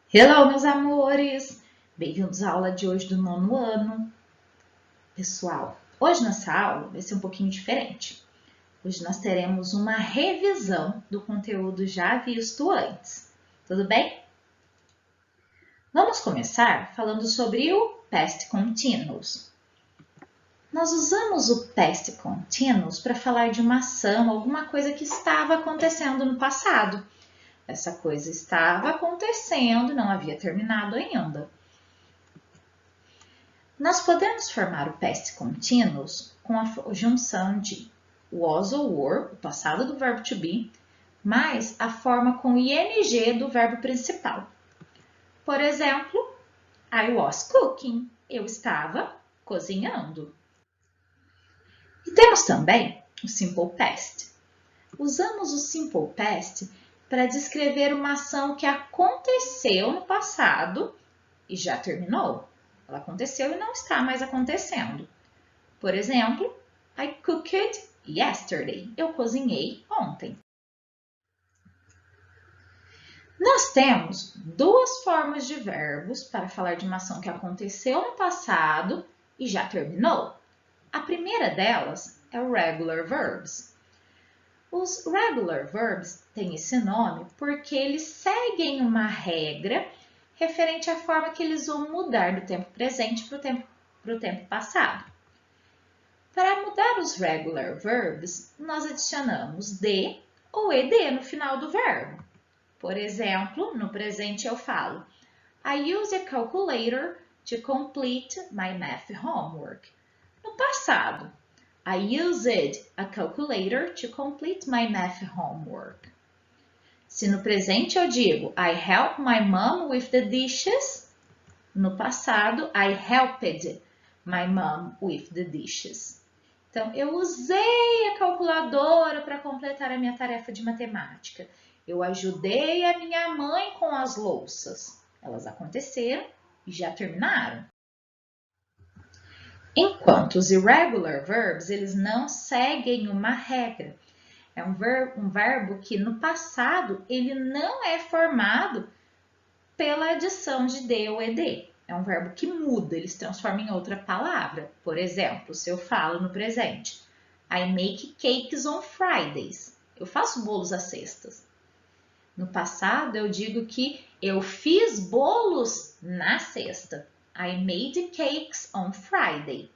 Hello, meus amores! Bem-vindos à aula de hoje do nono ano. Pessoal, hoje nossa aula vai ser um pouquinho diferente. Hoje nós teremos uma revisão do conteúdo já visto antes. Tudo bem? Vamos começar falando sobre o Past Continuous. Nós usamos o Past Continuous para falar de uma ação, alguma coisa que estava acontecendo no passado. Essa coisa estava acontecendo e não havia terminado ainda. Nós podemos formar o past continuous com a junção de was ou were, o passado do verbo to be, mais a forma com ing do verbo principal. Por exemplo, I was cooking, eu estava cozinhando. E temos também o simple past. Usamos o simple past para descrever uma ação que aconteceu no passado e já terminou. Ela aconteceu e não está mais acontecendo. Por exemplo, I cooked yesterday. Eu cozinhei ontem. Nós temos duas formas de verbos para falar de uma ação que aconteceu no passado e já terminou. A primeira delas é o regular verbs. Os regular verbs têm esse nome porque eles seguem uma regra referente à forma que eles vão mudar do tempo presente para o tempo passado. Para mudar os regular verbs, nós adicionamos de ou ed no final do verbo. Por exemplo, no presente eu falo I use a calculator to complete my math homework. No passado, I used a calculator to complete my math homework. Se no presente eu digo I help my mom with the dishes, no passado I helped my mom with the dishes. Então, eu usei a calculadora para completar a minha tarefa de matemática. Eu ajudei a minha mãe com as louças. Elas aconteceram e já terminaram. Enquanto os irregular verbs, eles não seguem uma regra. É um verbo que no passado ele não é formado pela adição de de ou ed. É um verbo que muda, ele se transforma em outra palavra. Por exemplo, se eu falo no presente, I make cakes on Fridays. Eu faço bolos às sextas. No passado, eu digo que eu fiz bolos na sexta. I made cakes on Friday.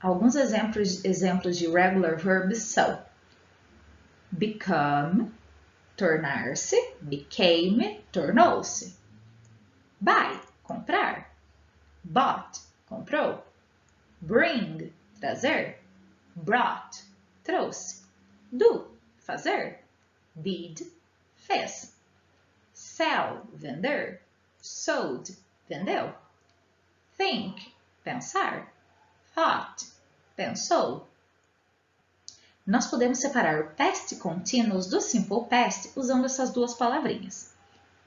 Alguns exemplos de regular verbs são become, tornar-se, became, tornou-se. Buy, comprar. Bought, comprou. Bring, trazer. Brought, trouxe. Do, fazer. Did, fez. Sell, vender. Sold, vendeu. Think, pensar. Thought, pensou. Nós podemos separar o past continuous do simple past usando essas duas palavrinhas.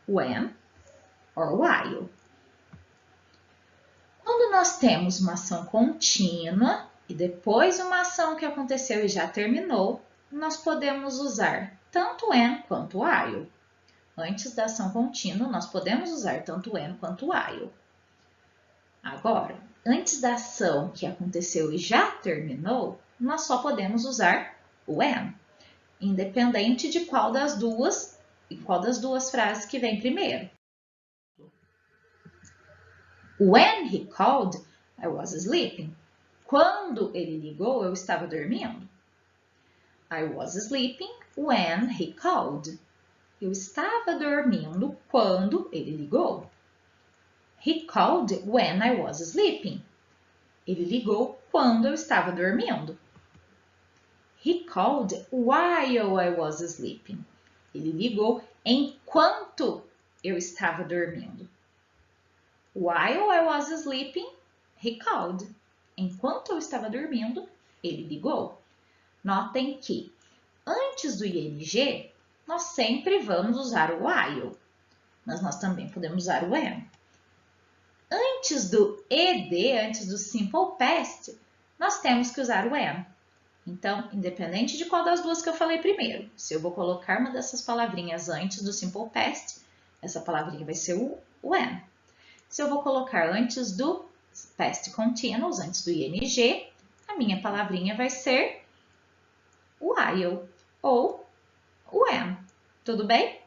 When or while. Quando nós temos uma ação contínua e depois uma ação que aconteceu e já terminou, nós podemos usar tanto when quanto while. Antes da ação contínua, nós podemos usar tanto when quanto while. Agora, antes da ação que aconteceu e já terminou, nós só podemos usar when, independente de qual das duas frases que vem primeiro. When he called, I was sleeping. Quando ele ligou, eu estava dormindo. I was sleeping when he called. Eu estava dormindo quando ele ligou. He called when I was sleeping. Ele ligou quando eu estava dormindo. He called while I was sleeping. Ele ligou enquanto eu estava dormindo. While I was sleeping, he called. Enquanto eu estava dormindo, ele ligou. Notem que antes do ing, nós sempre vamos usar o while, mas nós também podemos usar o when. Antes do ed, antes do simple past, nós temos que usar o when. Então, independente de qual das duas que eu falei primeiro, se eu vou colocar uma dessas palavrinhas antes do simple past, essa palavrinha vai ser o when. Se eu vou colocar antes do past continuous, antes do ing, a minha palavrinha vai ser while ou when. Tudo bem?